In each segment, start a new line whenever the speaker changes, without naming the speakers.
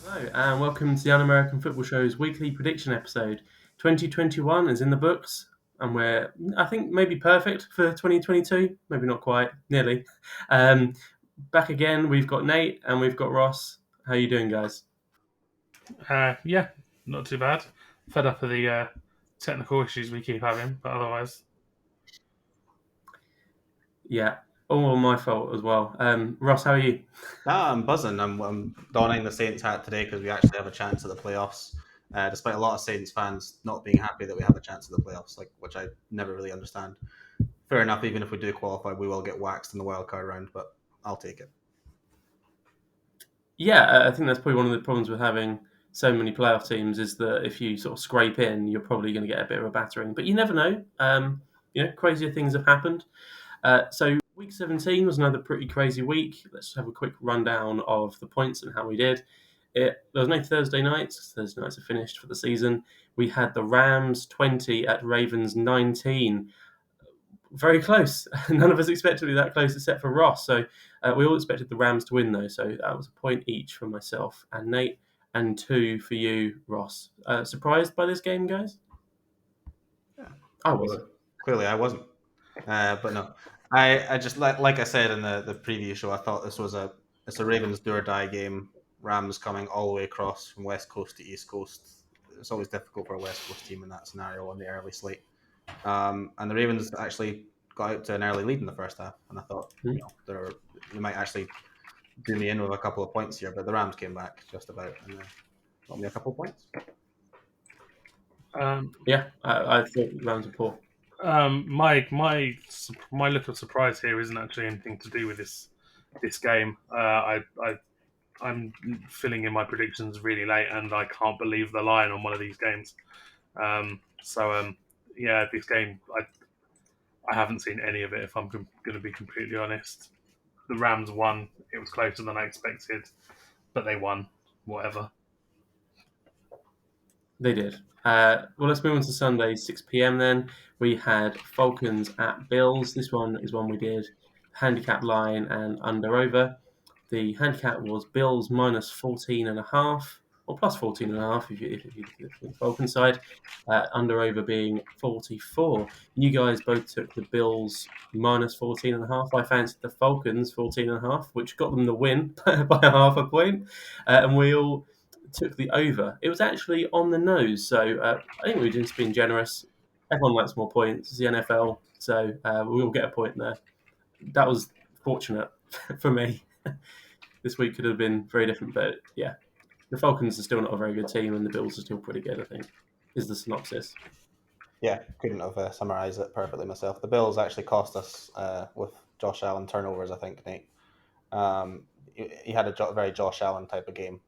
Hello, and welcome to the Un-American Football Show's weekly prediction episode. 2021 is in the books, and we're, I think, maybe perfect for 2022. Maybe not quite, nearly. Um, Back again, we've got Nate and we've got Ross. How you doing, guys?
Yeah, not too bad. Fed up of the technical issues we keep having, but otherwise,
Yeah, all my fault as well. Ross, how are you?
Nah, I'm buzzing. I'm donning the Saints hat today because we actually have a chance at the playoffs. Despite a lot of Saints fans not being happy that we have a chance at the playoffs, which I never really understand. Fair enough. Even if we do qualify, we will get waxed in the wild card round, but I'll take it.
Yeah, I think that's probably one of the problems with having so many playoff teams is that if you sort of scrape in, you're probably going to get a bit of a battering. But you never know. Crazier things have happened. So week 17 was another pretty crazy week. Let's have a quick rundown of the points and how we did. There was no Thursday nights. Thursday nights are finished for the season. We had the Rams 20 at Ravens 19. Very close. None of us expected to be that close except for Ross. So we all expected the Rams to win, though. So that was a point each for myself and Nate, and two for you, Ross. Surprised by this game, guys?
Yeah,
I was.
clearly I wasn't, but no, I just like I said in the preview show, I thought it's a Ravens do or die game. Rams coming all the way across from West Coast to East Coast. It's always difficult for a West Coast team in that scenario on the early slate. And the Ravens actually got out to an early lead in the first half, and I thought,
Hmm.
they might actually do me in with a couple of points here, but the Rams came back just about and got me a couple of points.
um,
Yeah, I thought the Rams were poor.
my look of surprise here isn't actually anything to do with this game. I'm filling in my predictions really late, and I can't believe the line on one of these games. Yeah, this game I haven't seen any of it. If I'm going to be completely honest, the Rams won. It was closer than I expected, but they won. Whatever.
They did. Well, let's move on to Sunday, 6 p.m. then. We had Falcons at Bills. This one is one we did handicap line and under over. The handicap was Bills minus 14 and a half, or plus 14 and a half if you look at the Falcons side. Under over being 44. You guys both took the Bills minus 14 and a half. I fancied the Falcons 14 and a half, which got them the win by a half a point. And we all took the over. It was actually on the nose, so I think we were just being generous. Everyone likes more points. It's the NFL, so we all get a point there. That was fortunate for me. This week could have been very different, but yeah, the Falcons are still not a very good team, and the Bills are still pretty good. I think is the synopsis.
Yeah, couldn't have summarized it perfectly myself. The Bills actually cost us with Josh Allen turnovers, I think, Nate. He had a very Josh Allen type of game,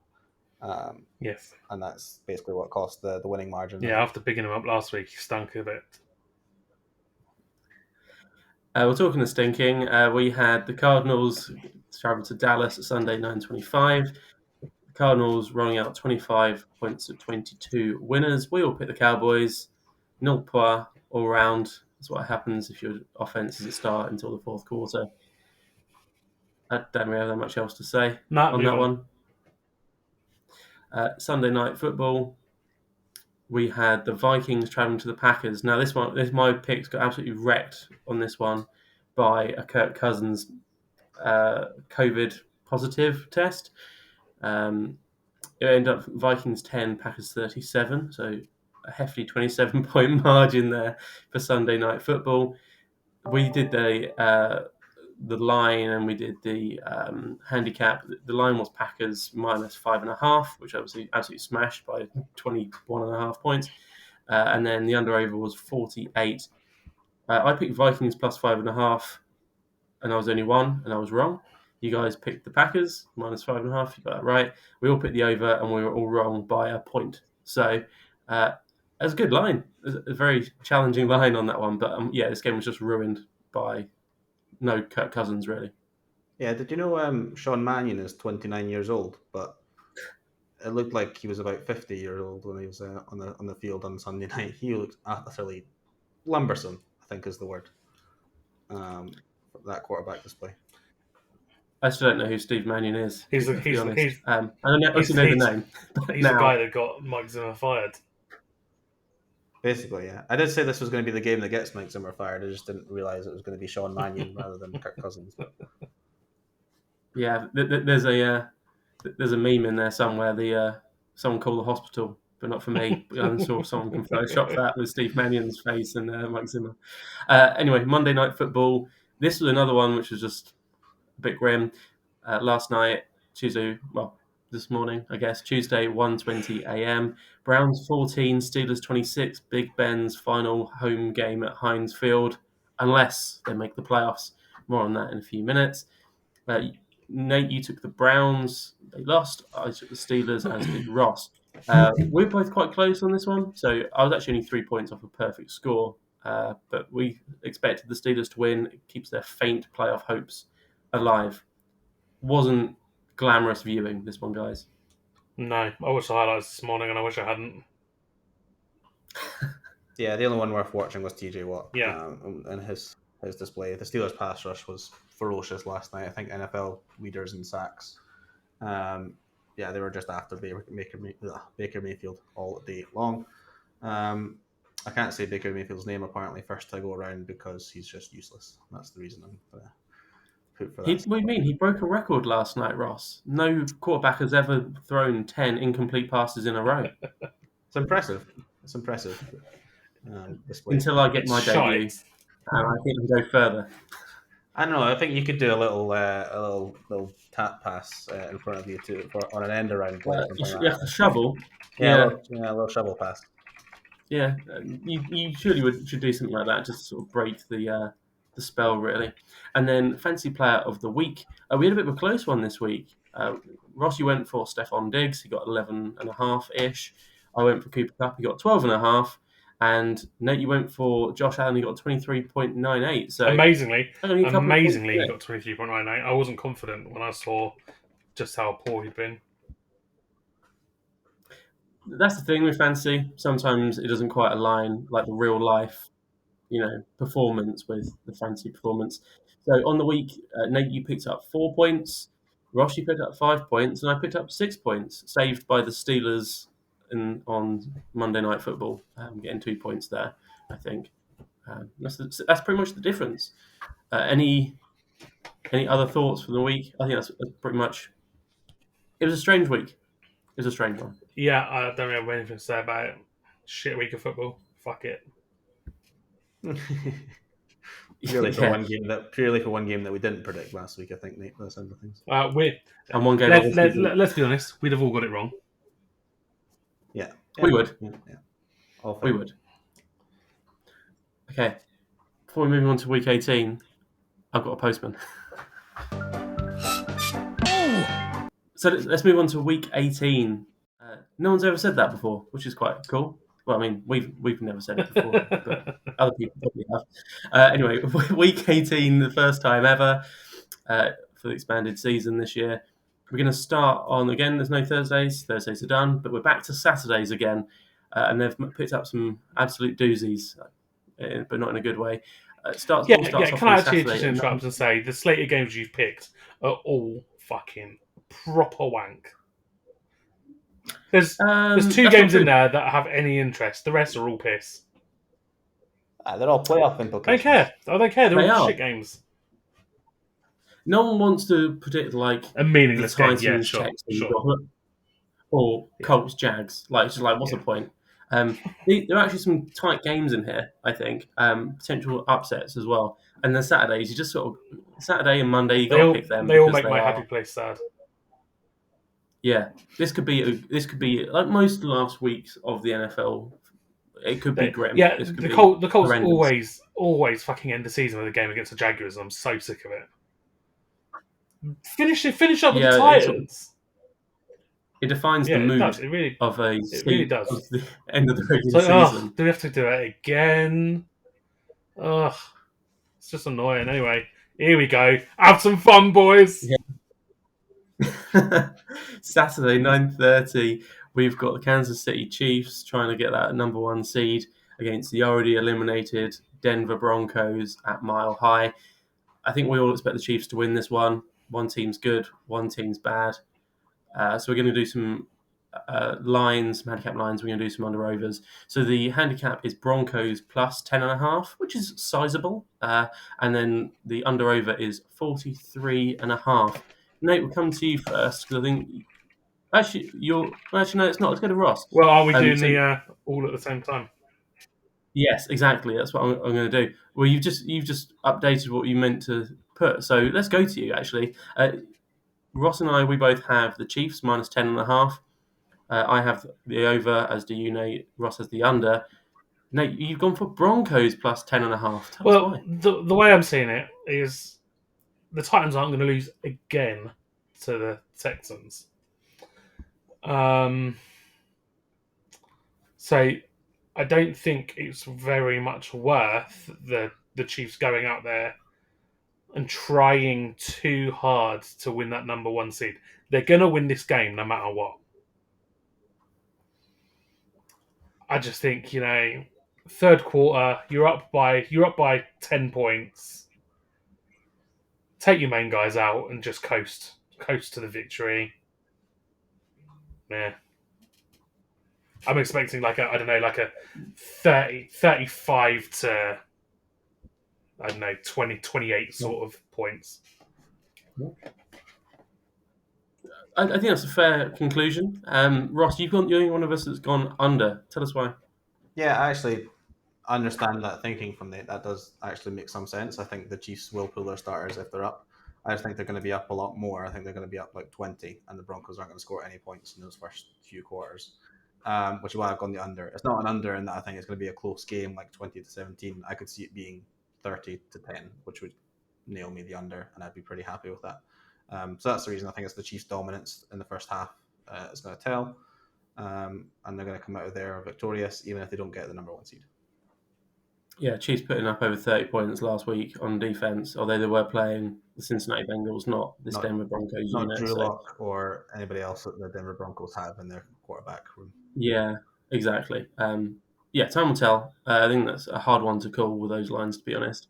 Yes.
and that's basically what cost the winning margin.
Yeah, after picking him up last week, he stunk a bit.
We're talking of stinking. We had the Cardinals travel to Dallas at Sunday 9:25. The Cardinals rolling out 25 points at 22 winners. We all pick the Cowboys. Nil points all round. That's what happens if your offense doesn't start until the fourth quarter. I don't really have that much else to say
Nah,
on
move
that
on.
one. Sunday night football, we had the Vikings traveling to the Packers. Now, my picks got absolutely wrecked on this one by a Kirk Cousins COVID positive test. It ended up Vikings 10, Packers 37. So a hefty 27-point margin there for Sunday night football. We did the line and we did the handicap. The line was Packers minus 5.5, which obviously absolutely smashed by 21.5 points. And then the under over was 48. I picked Vikings plus 5.5, and I was only one, and I was wrong. You guys picked the Packers minus 5.5. You got that right. We all picked the over, and we were all wrong by a point. So it was a good line. It was a very challenging line on that one. But yeah, this game was just ruined by no Kirk Cousins, really.
Yeah, did you know Sean Mannion is 29 years old, but it looked like he was about 50 years old when he was on the field on Sunday night. He looked utterly lumbersome, I think is the word. For that quarterback display.
I still don't know who Steve Mannion is,
He's
to
the
be honest.
he's
I don't know, obviously know the name. But
he's
now,
the guy that got Mike Zimmer fired.
Basically, yeah. I did say this was going to be the game that gets Mike Zimmer fired. I just didn't realize it was going to be Sean Mannion rather than Kirk Cousins. But
yeah, there's a meme in there somewhere. Someone called the hospital, but not for me. I saw someone can Photoshop that with Steve Mannion's face and Mike Zimmer. Anyway, Monday Night Football. This was another one which was just a bit grim. Last night, Tuesday, well, this morning, I guess, Tuesday, 1:20 a.m. Browns 14, Steelers 26. Big Ben's final home game at Heinz Field, unless they make the playoffs. More on that in a few minutes. Nate, you took the Browns. They lost. I took the Steelers, as did Ross. We're both quite close on this one. So I was actually only 3 points off a perfect score. But we expected the Steelers to win. It keeps their faint playoff hopes alive. Wasn't glamorous viewing, this one, guys.
No, I watched the highlights this morning, and I wish I hadn't.
yeah, the only one worth watching was TJ Watt.
Yeah.
And his display. The Steelers' pass rush was ferocious last night. I think NFL leaders in sacks. Yeah, they were just after Baker Mayfield all day long. I can't say Baker Mayfield's name apparently first I go around because he's just useless. That's the reason I'm put for that.
What do you mean? He broke a record last night, Ross. No quarterback has ever thrown 10 incomplete passes in a row.
It's impressive. It's impressive. Display.
Until I get my debut, and I think I'll go further.
I don't know. I think you could do a little tap pass in front of you on an end around play.
Yeah, a shovel.
Yeah, a little shovel pass.
Yeah, you surely should do something like that, just to sort of break the spell, really. And then fancy player of the week. We had a bit of a close one this week. Ross, you went for Stephon Diggs. He got 11.5-ish. I went for Cooper Kupp. He got 12.5. And Nate, you went for Josh Allen. He got 23.98. So
amazingly, he got
23.98.
I wasn't confident when I saw just how poor he'd been.
That's the thing with fantasy. Sometimes it doesn't quite align, like the real life, performance with the fantasy performance. So on the week, Nate, you picked up 4 points. Ross, you picked up 5 points, and I picked up 6 points, saved by the Steelers on Monday Night Football, getting 2 points there. I think that's pretty much the difference. Any other thoughts for the week? I think that's pretty much. It was a strange week. It was a strange one.
Yeah, I don't really have anything to say about it. Shit week of football. Fuck it.
Purely for one game that we didn't predict last week, I think, Nate. That's end of things.
And one game.
Let's be honest. We'd have all got it wrong.
Yeah.
We would.
Yeah.
We would. Okay. Before we move on to week 18, I've got a postman. So let's move on to week 18. No one's ever said that before, which is quite cool. Well, I mean, we've never said it before, but other people probably have. Anyway, week 18, the first time ever for the expanded season this year. We're going to start on, again, there's no Thursdays. Thursdays are done, but we're back to Saturdays again. And they've picked up some absolute doozies, but not in a good way.
Can I actually just interrupt and say the slate of games you've picked are all fucking proper wank. There's 2 games in there that have any interest. The rest are all piss.
They're all playoff implications.
I don't care. They're all shit games.
No one wants to predict like
a meaningless game. Yeah,
sure. Or Colts Jags. What's the point? There are actually some tight games in here, I think. Potential upsets as well. And then Saturdays, you just sort of Saturday and Monday you got to pick them.
They all make my happy place sad.
Yeah, this could be like most last weeks of the NFL. It could be grim.
Yeah, the Colts always fucking end the season with a game against the Jaguars. And I'm so sick of it. Finish up with the Titans.
It defines the mood of the end of the regular season.
Do we have to do it again? Ugh, it's just annoying. Anyway, here we go. Have some fun, boys.
Yeah. Saturday, 9:30, we've got the Kansas City Chiefs trying to get that number 1 seed against the already eliminated Denver Broncos at Mile High. I think we all expect the Chiefs to win this one. One team's good, one team's bad. So we're going to do some lines, some handicap lines. We're going to do some under-overs. So the handicap is Broncos plus 10.5, which is sizable. And then the under-over is 43.5. Nate, we'll come to you first because I think actually no, it's not. Let's go to Ross.
Well, are we doing
So-
the all at the same time?
Yes, exactly. That's what I'm going to do. Well, you've just updated what you meant to put. So let's go to you. Actually, Ross and I, we both have the Chiefs minus 10.5. I have the over, as do you, Nate. Ross has the under. Nate, you've gone for Broncos plus 10.5. Tell us why.
The way I'm seeing it is the Titans aren't going to lose again to the Texans. So I don't think it's very much worth the Chiefs going out there and trying too hard to win that number 1 seed. They're going to win this game no matter what. I just think, third quarter, you're up by 10 points. Take your main guys out and just coast to the victory. Yeah. I'm expecting like a 35 to 20, 28 sort of points.
I think that's a fair conclusion. Ross, you're the only one of us that's gone under. Tell us why.
Yeah, I actually understand that thinking from Nate. That does actually make some sense. I think the Chiefs will pull their starters if they're up. I just think they're going to be up a lot more. I think they're going to be up like 20, and the Broncos aren't going to score any points in those first few quarters, which is why I've gone the under. It's not an under in that I think it's going to be a close game, like 20-17. I could see it being 30-10, which would nail me the under, and I'd be pretty happy with that. So that's the reason I think it's the Chiefs' dominance in the first half is going to tell, and they're going to come out of there victorious, even if they don't get the number 1 seed.
Yeah, Chiefs putting up over 30 points last week on defense, although they were playing the Cincinnati Bengals, not this Denver Broncos
not
unit.
Drew Lock or anybody else that the Denver Broncos have in their quarterback room.
Yeah, exactly. Time will tell. I think that's a hard one to call with those lines, to be honest.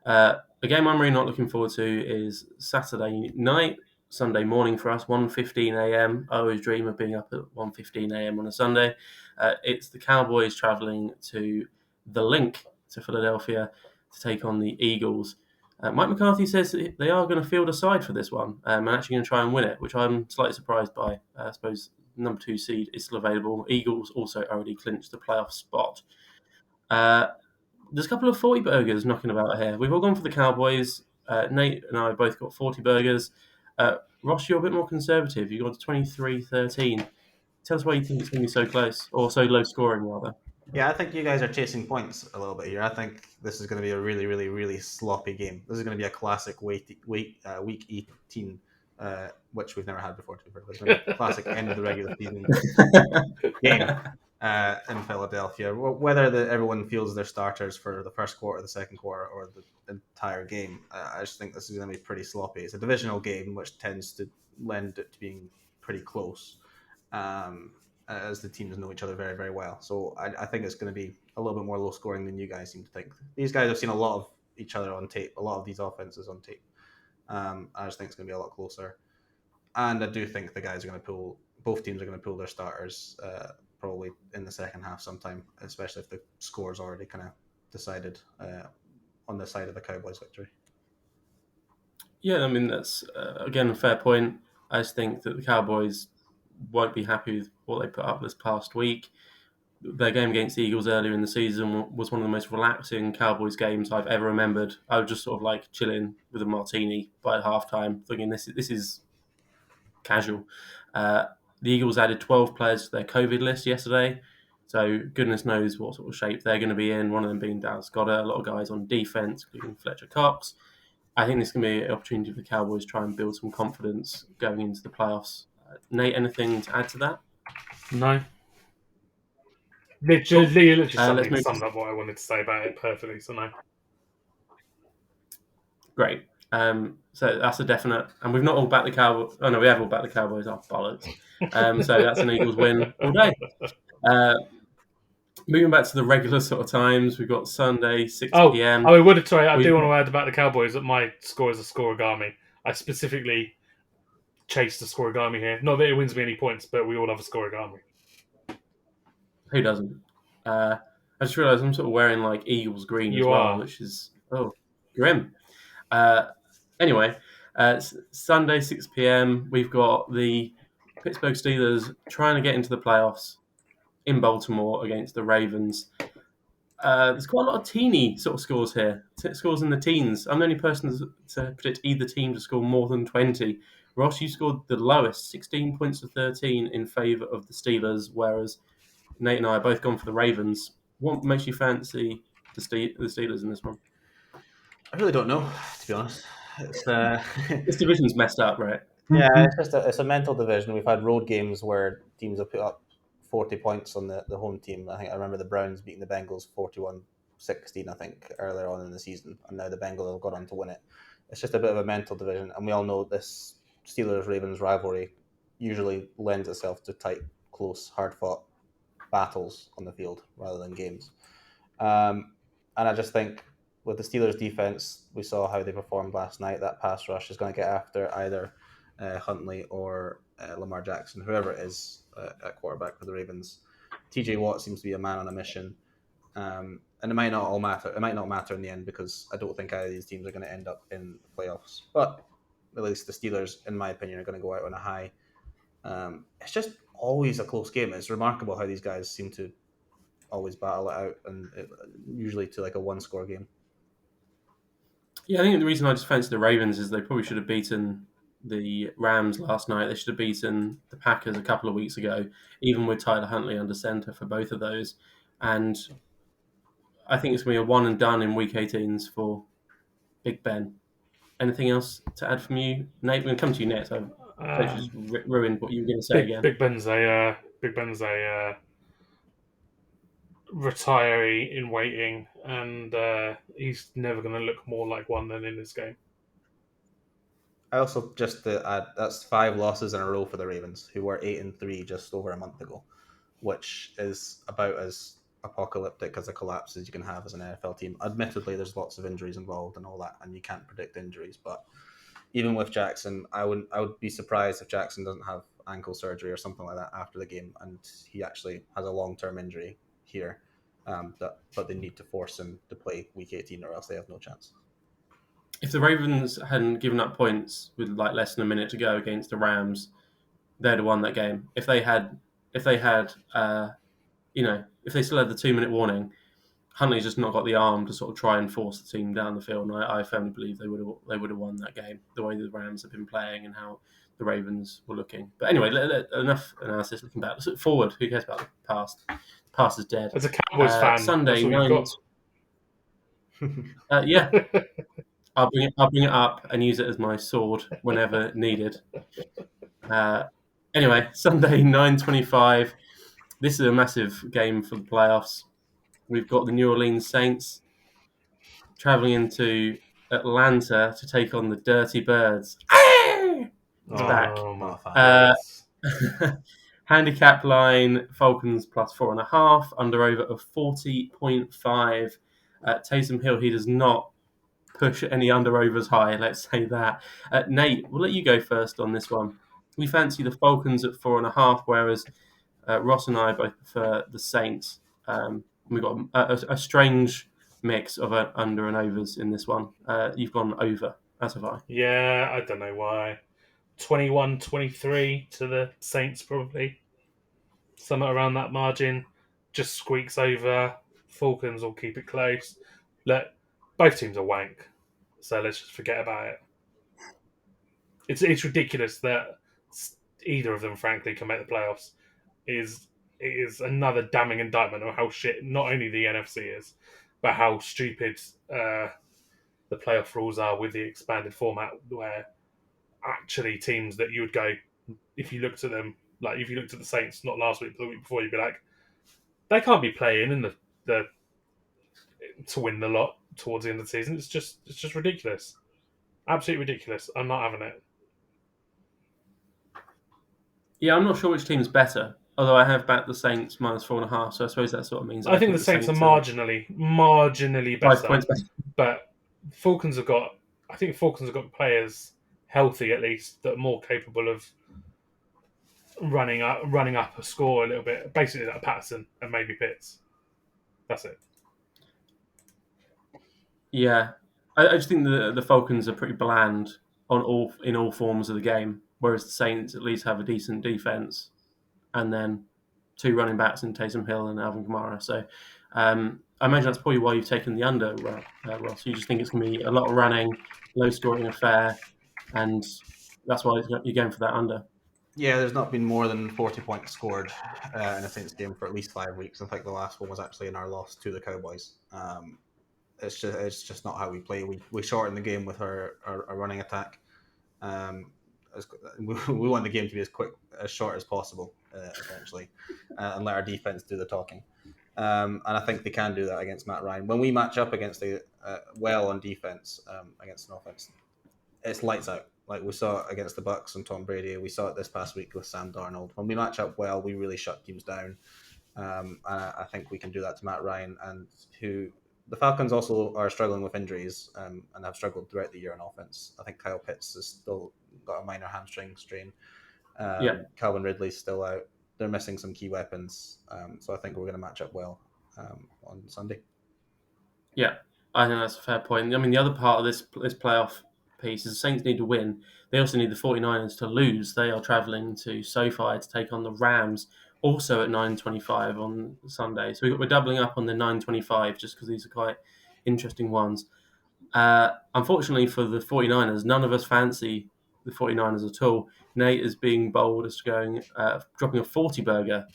A game I'm really not looking forward to is Saturday night, Sunday morning for us, 1:15 a.m. I always dream of being up at 1:15 a.m. on a Sunday. It's the Cowboys travelling to the Link to Philadelphia to take on the Eagles. Mike McCarthy says that they are going to field a side for this one and actually going to try and win it, which I'm slightly surprised by. I suppose number 2 seed is still available. Eagles also already clinched the playoff spot. There's a couple of 40 burgers knocking about here. We've all gone for the Cowboys. Nate and I both got 40 burgers. Ross, you're a bit more conservative. You got 23-13. Tell us why you think it's going to be so close, or so low scoring, rather.
Yeah, I think you guys are chasing points a little bit here. I think this is going to be a really, really, really sloppy game. This is going to be a classic week 18, which we've never had before. It's going to be a classic end of the regular season game in Philadelphia. Whether everyone feels their starters for the first quarter, the second quarter, or the entire game, I just think this is going to be pretty sloppy. It's a divisional game, which tends to lend it to being pretty close. As the teams know each other very, very well. So I think it's going to be a little bit more low scoring than you guys seem to think. These guys have seen a lot of each other on tape, a lot of these offenses on tape. I just think it's going to be a lot closer. And I do think both teams are going to pull their starters probably in the second half sometime, especially if the score's already kind of decided on the side of the Cowboys victory.
Yeah, I mean, that's, again, a fair point. I just think that the Cowboys won't be happy with what they put up this past week. Their game against the Eagles earlier in the season was one of the most relaxing Cowboys games I've ever remembered. I was just sort of like chilling with a martini by halftime, thinking this is casual. The Eagles added 12 players to their COVID list yesterday, so goodness knows what sort of shape they're going to be in. One of them being Dallas Goedert, a lot of guys on defense, including Fletcher Cox. I think this can be an opportunity for the Cowboys to try and build some confidence going into the playoffs. Nate, anything to add to that?
No. Literally
let's
summed up what I wanted to say about it perfectly, so no.
Great. So that's a definite. And we've not all backed the Cowboys. Oh, no, we have all backed the Cowboys. Oh, bollocks. So that's an Eagles win all day. Moving back to the regular sort of times, we've got Sunday, 6 p.m.
I do want to add about the Cowboys that my score is a scoregami. I specifically chased the scorigami here. Not that it wins me any points, but we all love a scorigami.
Who doesn't? I just realised I'm sort of wearing like Eagles green as
You
well,
are.
which is grim. Anyway, Sunday 6 p.m. We've got the Pittsburgh Steelers trying to get into the playoffs in Baltimore against the Ravens. There's quite a lot of teeny sort of scores here. Scores in the teens. I'm the only person to predict either team to score more than 20. Ross, you scored the lowest, 16 points to 13 in favour of the Steelers, whereas Nate and I are both gone for the Ravens. What makes you fancy the Steelers in this one?
I really don't know, to be honest. It's
This division's messed up, right?
yeah, it's just it's a mental division. We've had road games where teams have put up 40 points on the home team. I remember the Browns beating the Bengals 41-16, I think, earlier on in the season, and now the Bengals have gone on to win it. It's just a bit of a mental division, and we all know this Steelers-Ravens rivalry usually lends itself to tight, close, hard-fought battles on the field rather than games. And I just think with the Steelers' defense, we saw how they performed last night. That pass rush is going to get after either Huntley or Lamar Jackson, whoever it is at quarterback for the Ravens. TJ Watt seems to be a man on a mission, and it might not all matter. It might not matter in the end because I don't think either of these teams are going to end up in the playoffs. But at least the Steelers, in my opinion, are going to go out on a high. It's just always a close game. It's remarkable how these guys seem to always battle it out, and usually to like a one-score game.
Yeah, I think the reason I just fancy the Ravens is they probably should have beaten the Rams last night. They should have beaten the Packers a couple of weeks ago, even with Tyler Huntley under centre for both of those. And I think it's going to be a one and done in Week 18s for Big Ben. Anything else to add from you, Nate? We're going to come to you next. I've just ruined what you were going to say again.
Big Ben's a retiree in waiting, and he's never going to look more like one than in this game.
I also just to add that's 5 losses in a row for the Ravens, who were 8-3 just over a month ago, which is about as apocalyptic as a collapse as you can have as an NFL team. Admittedly, there's lots of injuries involved and all that, and you can't predict injuries. But even with Jackson, I would be surprised if Jackson doesn't have ankle surgery or something like that after the game, and he actually has a long-term injury here. But they need to force him to play Week 18, or else they have no chance.
If the Ravens hadn't given up points with like less than a minute to go against the Rams, they'd have won that game. If they still had the 2-minute warning, Huntley's just not got the arm to sort of try and force the team down the field. And I firmly believe they would have won that game the way the Rams have been playing and how the Ravens were looking. But anyway, enough analysis looking back. Let's look forward. Who cares about the past? The past is dead.
As a Cowboys fan,
Sunday
that's
night. Yeah. I'll bring it up and use it as my sword whenever needed. Anyway, Sunday 9:25. This is a massive game for the playoffs. We've got the New Orleans Saints traveling into Atlanta to take on the Dirty Birds. It's back. Handicap line: Falcons plus 4.5. Under over of 40.5. Taysom Hill, he does not push any under-overs high, let's say that. Nate, we'll let you go first on this one. We fancy the Falcons at 4.5, whereas Ross and I both prefer the Saints. We've got a strange mix of under and overs in this one. You've gone over, as have I.
Yeah, I don't know why. 21-23 to the Saints, probably. Somewhere around that margin. Just squeaks over. Falcons will keep it close. Look, both teams are wank, so let's just forget about it. It's ridiculous that either of them, frankly, can make the playoffs. It is another damning indictment of how shit not only the NFC is, but how stupid the playoff rules are with the expanded format, where actually teams that you would go, if you looked at them, like if you looked at the Saints not last week but the week before, you'd be like, they can't be playing in the to win the lot towards the end of the season. It's just ridiculous. Absolutely ridiculous. I'm not having it.
Yeah, I'm not sure which team's better. Although I have backed the Saints minus 4.5, so I suppose that sort of means
I think the Saints are marginally better.
5 points better.
But Falcons have got players healthy at least, that are more capable of running up a score a little bit. Basically, like Patterson and maybe Pitts. That's it.
Yeah, I just think the Falcons are pretty bland in all forms of the game, whereas the Saints at least have a decent defense, and then two running backs in Taysom Hill and Alvin Kamara. So I imagine that's probably why you've taken the under, Ross. You just think it's going to be a lot of running, low scoring affair, and that's why you're going for that under.
Yeah, there's not been more than 40 points scored in a Saints game for at least 5 weeks. I think the last one was actually in our loss to the Cowboys. It's just not how we play. We shorten the game with our running attack. We want the game to be as short as possible, essentially, and let our defense do the talking. And I think they can do that against Matt Ryan. When we match up against well on defense against an offense, it's lights out. Like we saw it against the Bucs and Tom Brady. We saw it this past week with Sam Darnold. When we match up well, we really shut teams down. And I think we can do that to Matt Ryan, and who the Falcons also are struggling with injuries and have struggled throughout the year on offense. I think Kyle Pitts has still got a minor hamstring strain. Calvin Ridley's still out. They're missing some key weapons. So I think we're going to match up well on Sunday.
Yeah, I think that's a fair point. I mean, the other part of this playoff piece is the Saints need to win. They also need the 49ers to lose. They are travelling to SoFi to take on the Rams, also at 9:25 on Sunday. So we're doubling up on the 9:25 just because these are quite interesting ones. Unfortunately for the 49ers, none of us fancy the 49ers at all. Nate is being bold as going dropping a 40 burger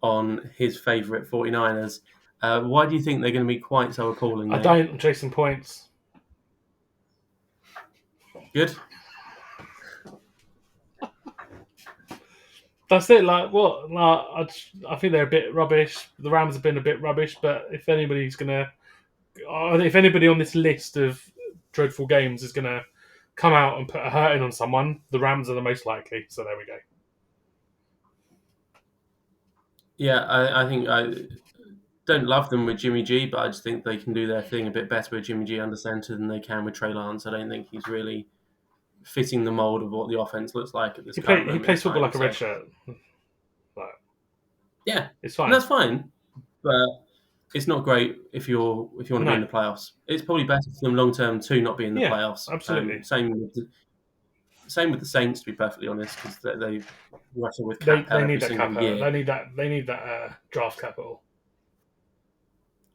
on his favourite 49ers. Why do you think they're going to be quite so appalling, Nate?
I don't. Jason points.
Good.
That's it. Like what? Like, I think they're a bit rubbish. The Rams have been a bit rubbish. But if anybody on this list of dreadful games is gonna come out and put a hurting on someone, the Rams are the most likely. So there we go.
Yeah, I think I don't love them with Jimmy G, but I just think they can do their thing a bit better with Jimmy G under center than they can with Trey Lance. I don't think he's really fitting the mold of what the offense looks like at this time.
He plays football like a red shirt.
Yeah,
it's fine.
And that's fine, but it's not great if you want to be in the playoffs. It's probably better for them long term to not be in the playoffs.
Absolutely.
Same with the Saints, to be perfectly honest, because they wrestle with cap
they need that
single
cap.
year.
They need that draft capital.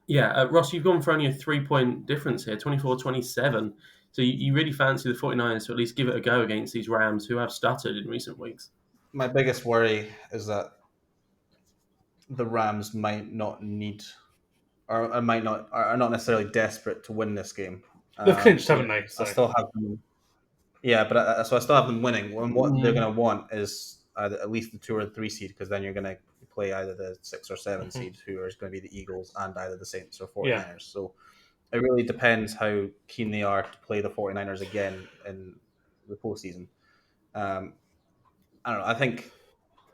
Yeah, Ross, you've gone for only a 3-point difference here, 24-27. So you really fancy the 49ers to at least give it a go against these Rams who have stuttered in recent weeks.
My biggest worry is that the Rams might not need or are not necessarily desperate to win this game.
They've clinched, haven't they? So.
I still have them. Yeah, but I still have them winning. And what they're going to want is at least the 2 or 3 seed, because then you're going to play either the 6 or 7 seed, who are going to be the Eagles, and either the Saints or 49ers. Yeah. So it really depends how keen they are to play the 49ers again in the postseason. I don't know.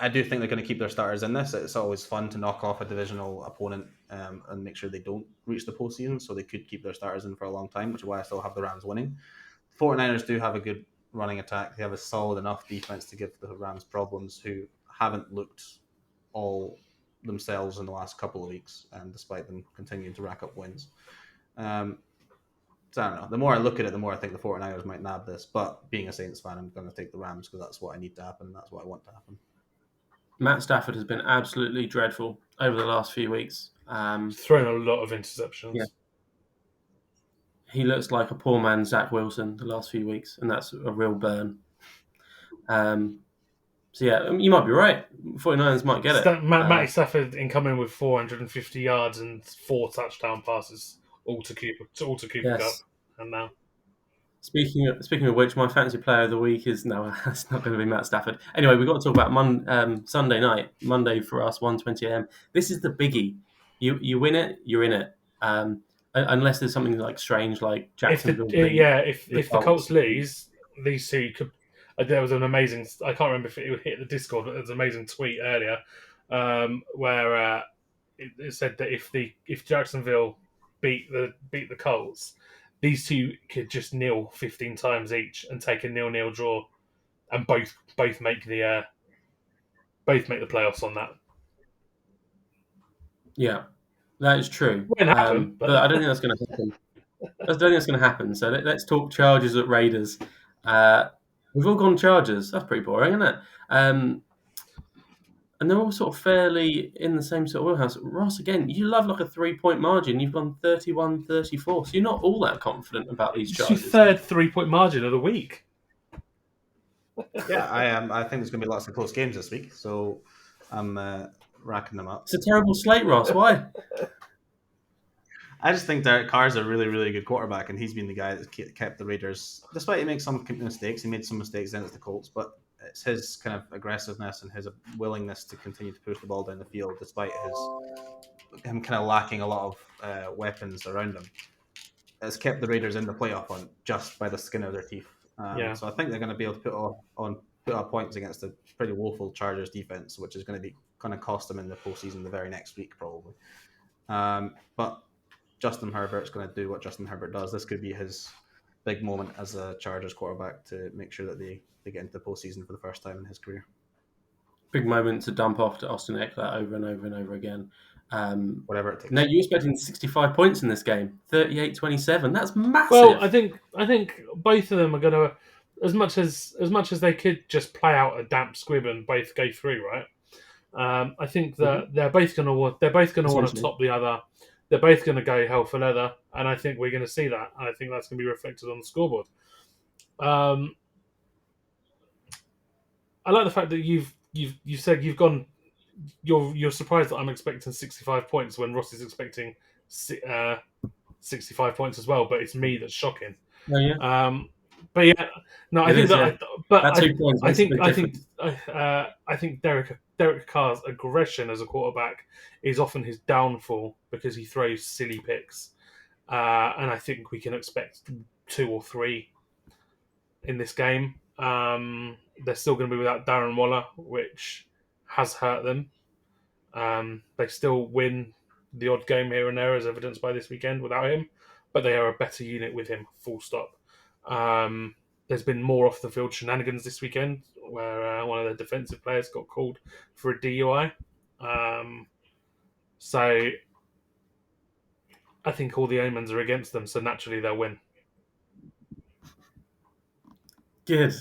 I do think they're going to keep their starters in this. It's always fun to knock off a divisional opponent and make sure they don't reach the postseason, so they could keep their starters in for a long time, which is why I still have the Rams winning. 49ers do have a good running attack. They have a solid enough defense to give the Rams problems, who haven't looked all themselves in the last couple of weeks, despite them continuing to rack up wins. So I don't know. The more I look at it, the more I think the 49ers might nab this. But being a Saints fan, I'm going to take the Rams because that's what I need to happen. That's what I want to happen.
Matt Stafford has been absolutely dreadful over the last few weeks.
Thrown a lot of interceptions.
Yeah. He looks like a poor man Zach Wilson the last few weeks, and that's a real burn. So yeah, you might be right. 49ers might get it.
Matty Stafford incoming with 450 yards and 4 touchdown passes, all to Cooper Kupp. And now,
speaking of which, my fantasy player of the week is it's not going to be Matt Stafford. Anyway, we've got to talk about Sunday night, Monday for us, 1:20 a.m. This is the biggie. You win it, you're in it. Unless there's something like strange, like Jacksonville.
If the Colts lose, these two could. There was an amazing. I can't remember if it hit the Discord, but there was an amazing tweet earlier where it said that if Jacksonville beat the Colts, these two could just nil 15 times each and take a 0-0 draw, and both make the playoffs on that.
Yeah, that is true.
Won't happen,
But I don't think that's going to happen. I don't think that's going to happen. So let's talk Chargers at Raiders. We've all gone Chargers. That's pretty boring, isn't it? And they're all sort of fairly in the same sort of wheelhouse. Ross, again, you love like a 3-point margin. You've gone 31-34. So you're not all that confident about these
it's your
Chargers.
third 3-point margin of the week.
Yeah, I am. I think there's going to be lots of close games this week, so I'm racking them up.
It's a terrible slate, Ross. Why?
I just think Derek Carr's a really, really good quarterback, and he's been the guy that's kept the Raiders. Despite he makes some mistakes, he made some mistakes against the Colts, but it's his kind of aggressiveness and his willingness to continue to push the ball down the field, despite him kind of lacking a lot of weapons around him. It's kept the Raiders in the playoff hunt just by the skin of their teeth. So I think they're going to be able to put up points against a pretty woeful Chargers defense, which is going to cost them in the postseason the very next week probably. But Justin Herbert's going to do what Justin Herbert does. This could be his big moment as a Chargers quarterback to make sure that they get into the postseason for the first time in his career.
Big moment to dump off to Austin Eckler over and over and over again.
Whatever it takes.
No, you're expecting 65 points in this game. 38-27. That's massive.
Well, I think both of them are going to, as much as they could just play out a damp squib and both go through, right? I think that they're both going to want to top the other. They're both going to go hell for leather, and I think we're going to see that. And I think that's going to be reflected on the scoreboard. I like the fact that you've said you've gone. You're surprised that I'm expecting 65 points when Ross is expecting 65 points as well, but it's me that's shocking.
Oh, yeah.
But yeah, no, I think that. But
That's 2 points.
I think Derek Carr's aggression as a quarterback is often his downfall because he throws silly picks, and I think we can expect 2 or 3 in this game. They're still going to be without Darren Waller, which has hurt them. They still win the odd game here and there, as evidenced by this weekend, without him, but they are a better unit with him, full stop. There's been more off the field shenanigans this weekend where one of their defensive players got called for a DUI. So I think all the omens are against them, so naturally they'll win.
Good.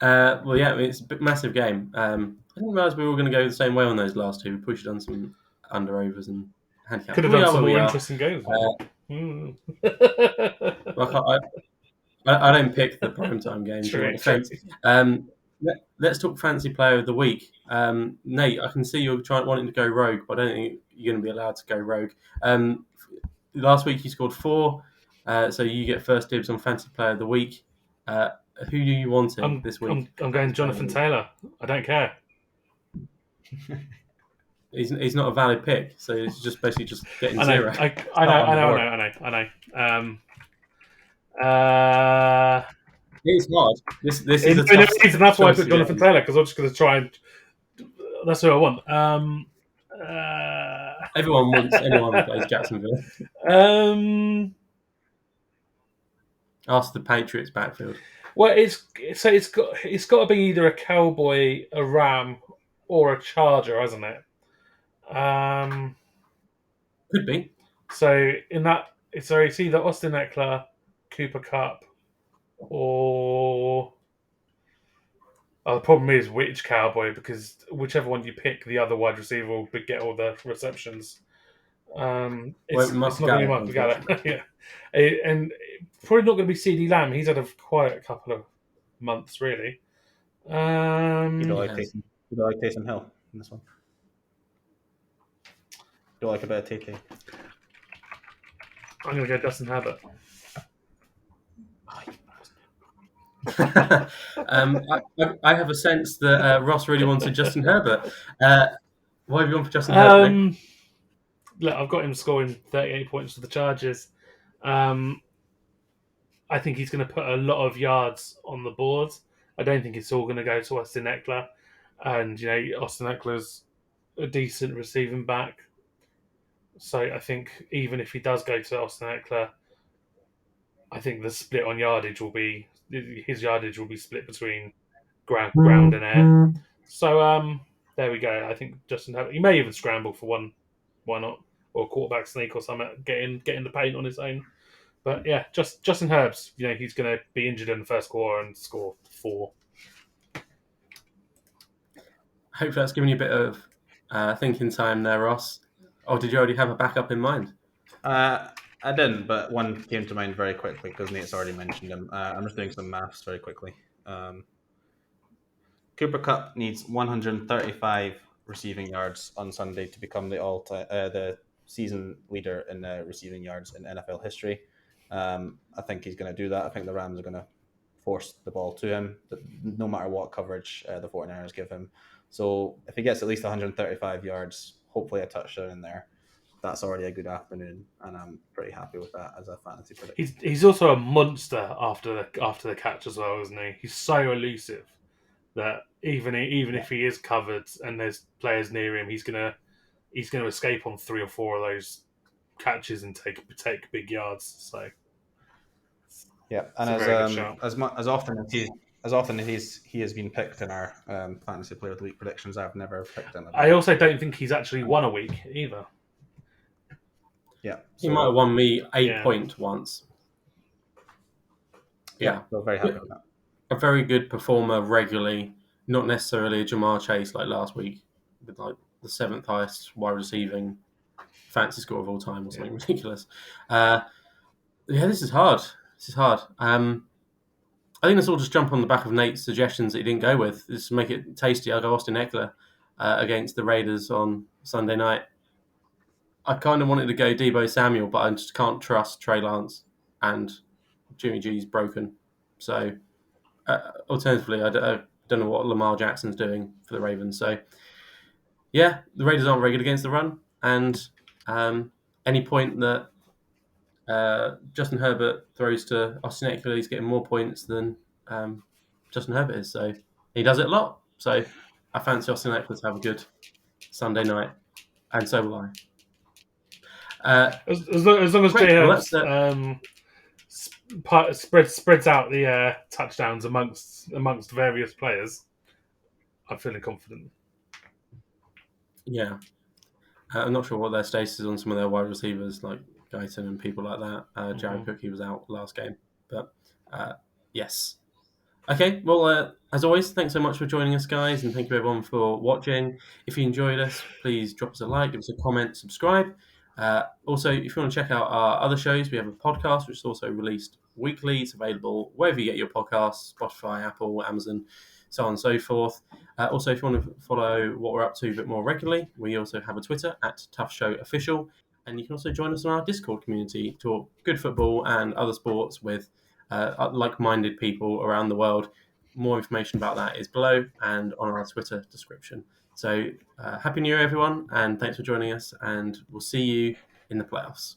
Well, yeah, it's a massive game. I didn't realise we were going to go the same way on those last two. We pushed on some under-overs and handicap.
Could have done some more interesting games.
I don't pick the primetime games.
True.
Let's talk fancy player of the week. Nate, I can see you're wanting to go rogue, but I don't think you're going to be allowed to go rogue. Last week you scored 4, so you get first dibs on fancy player of the week. Who do you want this week?
I'm going Jonathan Taylor. I don't care.
He's not a valid pick, so it's just basically just getting
I know,
0.
I know.
It's hard. This is a tough
and that's why I put Jonathan Taylor, because I'm just going to try and. That's who I want.
Everyone wants anyone that plays Jacksonville. Ask the Patriots backfield.
Well, it's got to be either a Cowboy, a Ram, or a Charger, hasn't it?
Could be.
So it's either Austin Eckler, Cooper Kupp, or the problem is which Cowboy, because whichever one you pick, the other wide receiver will get all the receptions. It's not going to be Michael Gallup. Yeah, and probably not going to be CD Lamb. He's had a quiet couple of months, really.
You don't like Taysom Hill in this one? You don't like a bit of TK?
I'm going to go Justin Herbert.
I have a sense that Ross really wanted Justin Herbert. Why have you gone for Justin Herbert?
Look, I've got him scoring 38 points for the Chargers. I think he's going to put a lot of yards on the board. I don't think it's all going to go to Austin Eckler. And, Austin Eckler's a decent receiving back. So I think even if he does go to Austin Eckler, I think the split on yardage will be his yardage will be split between ground and air. So there we go. I think Justin Herbert. He may even scramble for one. Why not? Or a quarterback sneak or something. Get in the paint on his own. But yeah, Justin Herbs. He's going to be injured in the first quarter and score 4.
Hopefully that's given you a bit of thinking time there, Ross. Or did you already have a backup in mind?
I didn't, but one came to mind very quickly because Nate's already mentioned him. I'm just doing some maths very quickly. Cooper Kupp needs 135 receiving yards on Sunday to become the season leader in receiving yards in NFL history. I think he's going to do that. I think the Rams are going to force the ball to him, no matter what coverage the 49ers give him. So if he gets at least 135 yards, hopefully a touchdown in there, that's already a good afternoon, and I'm pretty happy with that as a fantasy prediction.
He's also a monster after the catch as well, isn't he? He's so elusive that even if he is covered and there's players near him, he's gonna escape on 3 or 4 of those catches and take big yards. So
yeah, and as often as he has been picked in our fantasy player of the week predictions, I've never picked him.
I also don't think he's actually won a week either.
Yeah,
he might have won me 8 points once. Yeah,
so very happy with that.
A very good performer regularly, not necessarily a Jamar Chase like last week with like the 7th highest wide receiving fantasy score of all time or something ridiculous. This is hard. I think let's all just jump on the back of Nate's suggestions that he didn't go with. Just to make it tasty, I'll go Austin Eckler against the Raiders on Sunday night. I kind of wanted to go Deebo Samuel, but I just can't trust Trey Lance, and Jimmy G's broken. So alternatively, I don't know what Lamar Jackson's doing for the Ravens. So yeah, the Raiders aren't very good against the run, and any point that Justin Herbert throws to Austin Eckler, he's getting more points than Justin Herbert is. So he does it a lot. So I fancy Austin Eckler to have a good Sunday night, and so will I.
As long as Jay Herbs spreads out the touchdowns amongst various players, I'm feeling confident.
Yeah. I'm not sure what their status is on some of their wide receivers, like Guyton and people like that. Jared Cookie was out last game. But yes. Okay, well, as always, thanks so much for joining us, guys, and thank you everyone for watching. If you enjoyed us, please drop us a like, give us a comment, subscribe. Also, if you want to check out our other shows, we have a podcast which is also released weekly. It's available wherever you get your podcasts, Spotify, Apple, Amazon, so on and so forth. Also, if you want to follow what we're up to a bit more regularly, we also have a Twitter at Tough Show Official, and you can also join us on our Discord community to talk good football and other sports with like-minded people around the world. More information about that is below and on our Twitter description. So Happy New Year, everyone, and thanks for joining us, and we'll see you in the playoffs.